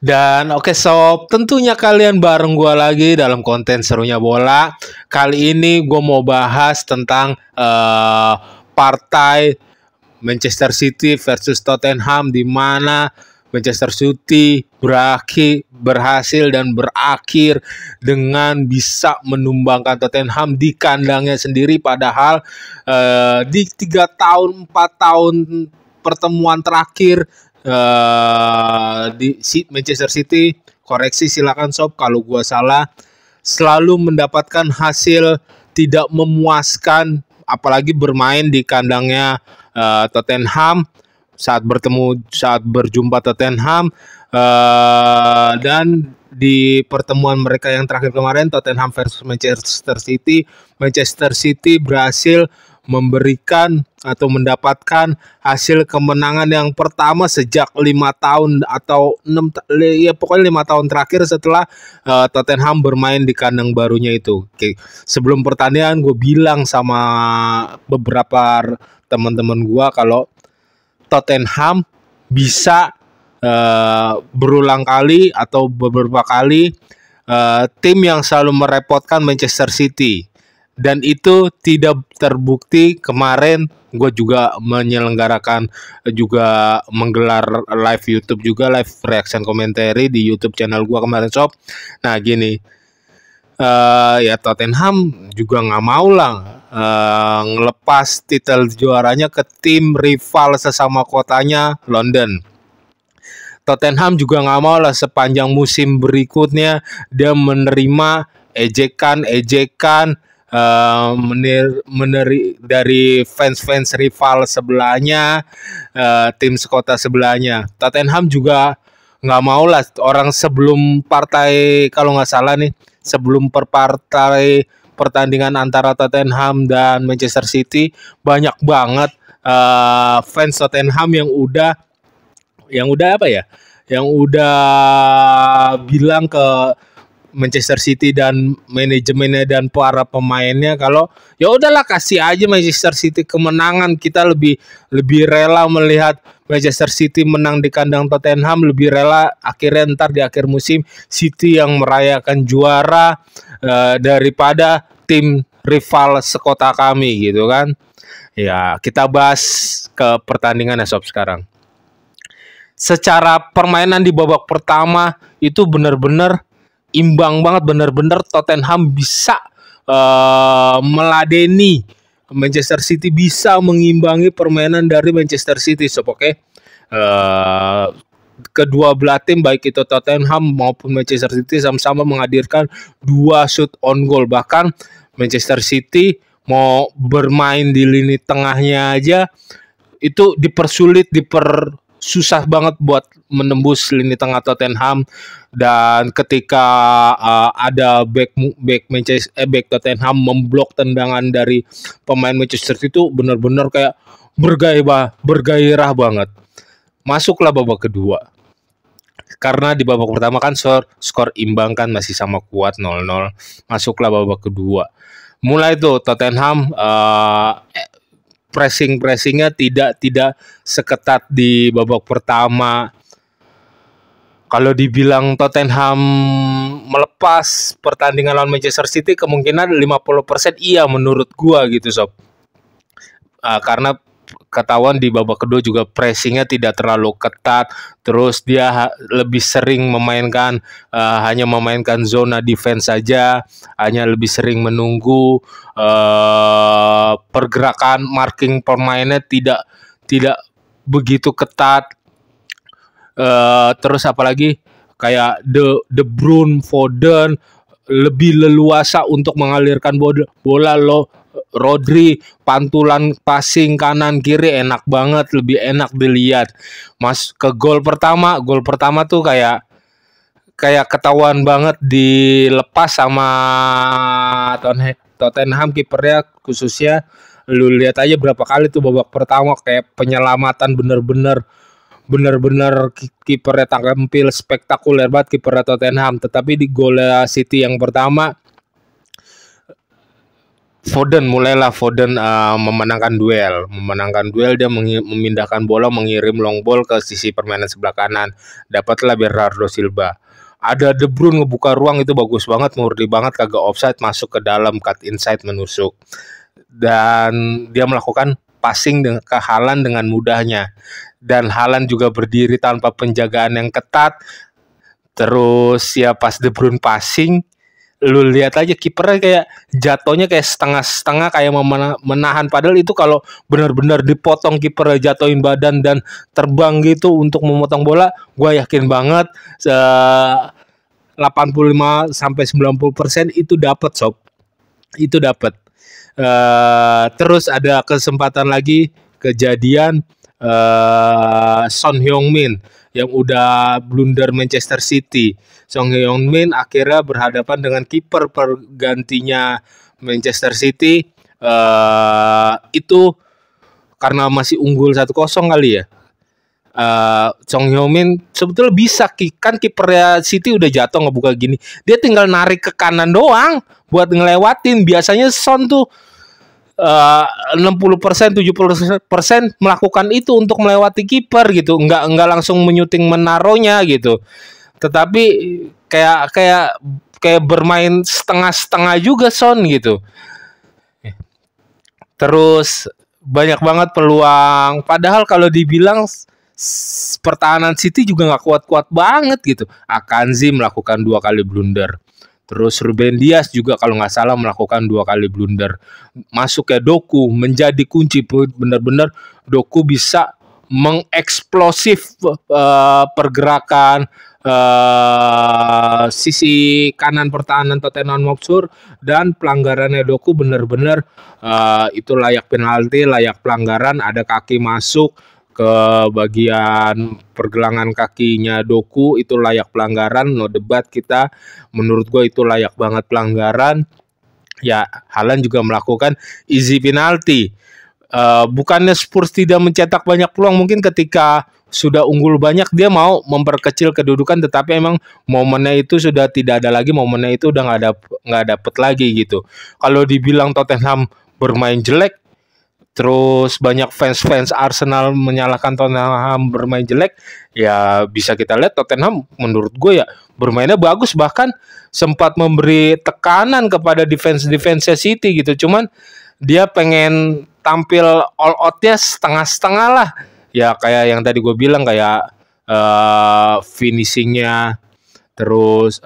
Dan oke sob, tentunya kalian bareng gua lagi dalam konten serunya bola. Kali ini gua mau bahas tentang partai Manchester City versus Tottenham, di mana Manchester City berhasil dan berakhir dengan bisa menumbangkan Tottenham di kandangnya sendiri. Padahal di 3 tahun 4 tahun pertemuan terakhir di Manchester City, koreksi silakan sob kalau gua salah, selalu mendapatkan hasil tidak memuaskan, apalagi bermain di kandangnya Tottenham saat berjumpa Tottenham, dan di pertemuan mereka yang terakhir kemarin, Tottenham versus Manchester City berhasil memberikan atau mendapatkan hasil kemenangan yang pertama sejak 5 tahun atau 6, ya pokoknya 5 tahun terakhir setelah Tottenham bermain di kandang barunya itu. Oke, sebelum pertandingan gue bilang sama beberapa teman-teman gue kalau Tottenham bisa berulang kali atau beberapa kali tim yang selalu merepotkan Manchester City. Dan itu tidak terbukti. Kemarin gue juga menggelar live YouTube juga, live reaction commentary di YouTube channel gue kemarin sob. Nah gini, ya Tottenham juga nggak mau lah ngelepas titel juaranya ke tim rival sesama kotanya, London. Tottenham juga nggak mau lah sepanjang musim berikutnya dia menerima ejekan dari fans rival sebelahnya, tim sekota sebelahnya. Tottenham juga nggak mau lah, orang sebelum partai, kalau nggak salah nih, sebelum pertandingan antara Tottenham dan Manchester City, banyak banget fans Tottenham yang udah bilang ke Manchester City dan manajemennya dan para pemainnya kalau ya udahlah, kasih aja Manchester City kemenangan, kita lebih rela melihat Manchester City menang di kandang Tottenham, lebih rela akhirnya ntar di akhir musim City yang merayakan juara daripada tim rival sekota kami gitu kan. Ya kita bahas ke pertandingan ya sob sekarang. Secara permainan di babak pertama itu benar-benar imbang banget, benar-benar Tottenham bisa meladeni Manchester City, bisa mengimbangi permainan dari Manchester City sob. Oke. Kedua belah tim baik itu Tottenham maupun Manchester City sama-sama menghadirkan 2 shoot on goal. Bahkan Manchester City mau bermain di lini tengahnya aja itu susah banget buat menembus lini tengah Tottenham. Dan ketika ada back Tottenham memblok tendangan dari pemain Manchester City, itu benar-benar kayak bergairah banget. Masuklah babak kedua. Karena di babak pertama kan skor imbang kan, masih sama kuat 0-0. Masuklah babak kedua. Mulai tuh Tottenham pressingnya tidak seketat di babak pertama. Kalau dibilang Tottenham melepas pertandingan lawan Manchester City, kemungkinan 50% iya menurut gua gitu sob. Karena ketahuan di babak kedua juga pressingnya tidak terlalu ketat, terus dia lebih sering hanya memainkan zona defense saja, hanya lebih sering menunggu, pergerakan marking pemainnya tidak begitu ketat. Terus apalagi kayak De Bruyne, Foden lebih leluasa untuk mengalirkan bola lo. Rodri pantulan passing kanan kiri enak banget, lebih enak dilihat. Ke gol pertama tuh kayak ketahuan banget dilepas sama Tottenham kipernya, khususnya lu lihat aja berapa kali tuh babak pertama kayak penyelamatan bener-bener kipernya tampil spektakuler banget, kipernya Tottenham. Tetapi di gol City yang pertama Mulailah Foden memenangkan duel, dia memindahkan bola, mengirim long ball ke sisi permainan sebelah kanan, dapatlah Bernardo Silva. Ada De Bruyne ngebuka ruang, itu bagus banget, murni banget, kagak offside, masuk ke dalam, cut inside, menusuk, dan dia melakukan passing ke Haaland dengan mudahnya, dan Haaland juga berdiri tanpa penjagaan yang ketat. Terus ya pas De Bruyne passing, lu lihat aja kipernya kayak jatuhnya kayak setengah-setengah, kayak menahan, padahal itu kalau benar-benar dipotong kiper jatuhin badan dan terbang gitu untuk memotong bola, gue yakin banget 85 sampai 90% itu dapat, sob. Itu dapat. Terus ada kesempatan lagi, kejadian Son Heung-min yang udah blunder Manchester City. Son Heung-min akhirnya berhadapan dengan kiper pergantinya Manchester City. Itu karena masih unggul 1-0 kali ya. Son Heung-min sebetulnya bisa, kan kipernya City udah jatuh ngebuka gini, dia tinggal narik ke kanan doang buat ngelewatin. Biasanya Son tuh 60%, 70% melakukan itu untuk melewati kiper gitu, nggak langsung menyuting menaruhnya gitu. Tetapi kayak bermain setengah-setengah juga Son gitu. Terus banyak banget peluang, padahal kalau dibilang pertahanan City juga nggak kuat-kuat banget gitu. Akanji melakukan 2 kali blunder. Terus Ruben Dias juga kalau nggak salah melakukan 2 kali blunder. Masuk ke Doku menjadi kunci, benar-benar Doku bisa mengeksplosif pergerakan sisi kanan pertahanan Tottenham Hotspur, dan pelanggarannya Doku benar-benar itu layak penalti, layak pelanggaran. Ada kaki masuk ke bagian pergelangan kakinya Doku, itu layak pelanggaran, no debat kita. Menurut gue itu layak banget pelanggaran. Ya, Haaland juga melakukan easy penalti. Bukannya Spurs tidak mencetak banyak peluang, mungkin ketika sudah unggul banyak dia mau memperkecil kedudukan, tetapi emang momennya itu sudah tidak ada lagi, momennya itu udah nggak dapet lagi gitu. Kalau dibilang Tottenham bermain jelek, terus banyak fans Arsenal menyalahkan Tottenham bermain jelek, ya bisa kita lihat Tottenham menurut gue ya bermainnya bagus, bahkan sempat memberi tekanan kepada defense City gitu. Cuman dia pengen tampil all outnya setengah-setengah lah. Ya kayak yang tadi gue bilang, kayak finishingnya. Terus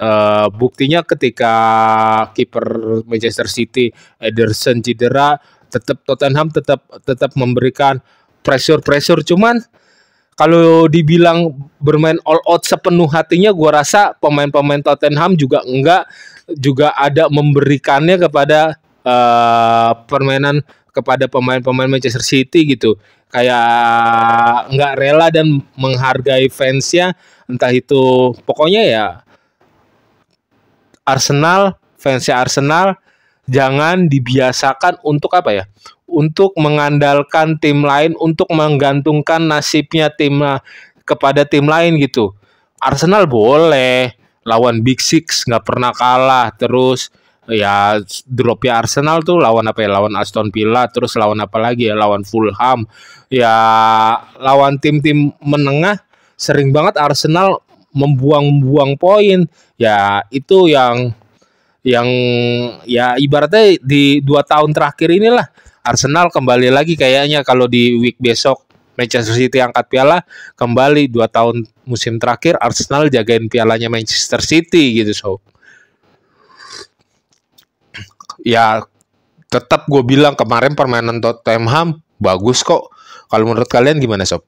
buktinya ketika kiper Manchester City Ederson cedera, tetap Tottenham tetap memberikan pressure. Cuman kalau dibilang bermain all out sepenuh hatinya, gue rasa pemain-pemain Tottenham juga ada memberikannya kepada permainan kepada pemain-pemain Manchester City gitu. Kayak nggak rela dan menghargai fansnya, entah itu pokoknya ya fansnya Arsenal jangan dibiasakan untuk untuk mengandalkan tim lain, untuk menggantungkan nasibnya kepada tim lain gitu. Arsenal boleh lawan Big Six nggak pernah kalah, terus ya dropnya Arsenal tuh lawan lawan Aston Villa, terus lawan apa lagi ya, lawan Fulham. Ya lawan tim-tim menengah sering banget Arsenal membuang poin. Ya itu yang ya ibaratnya di 2 tahun terakhir inilah Arsenal kembali lagi kayaknya, kalau di week besok Manchester City angkat piala, kembali 2 tahun musim terakhir Arsenal jagain pialanya Manchester City gitu. So ya tetap gue bilang kemarin permainan Tottenham bagus kok. Kalau menurut kalian gimana, Sob?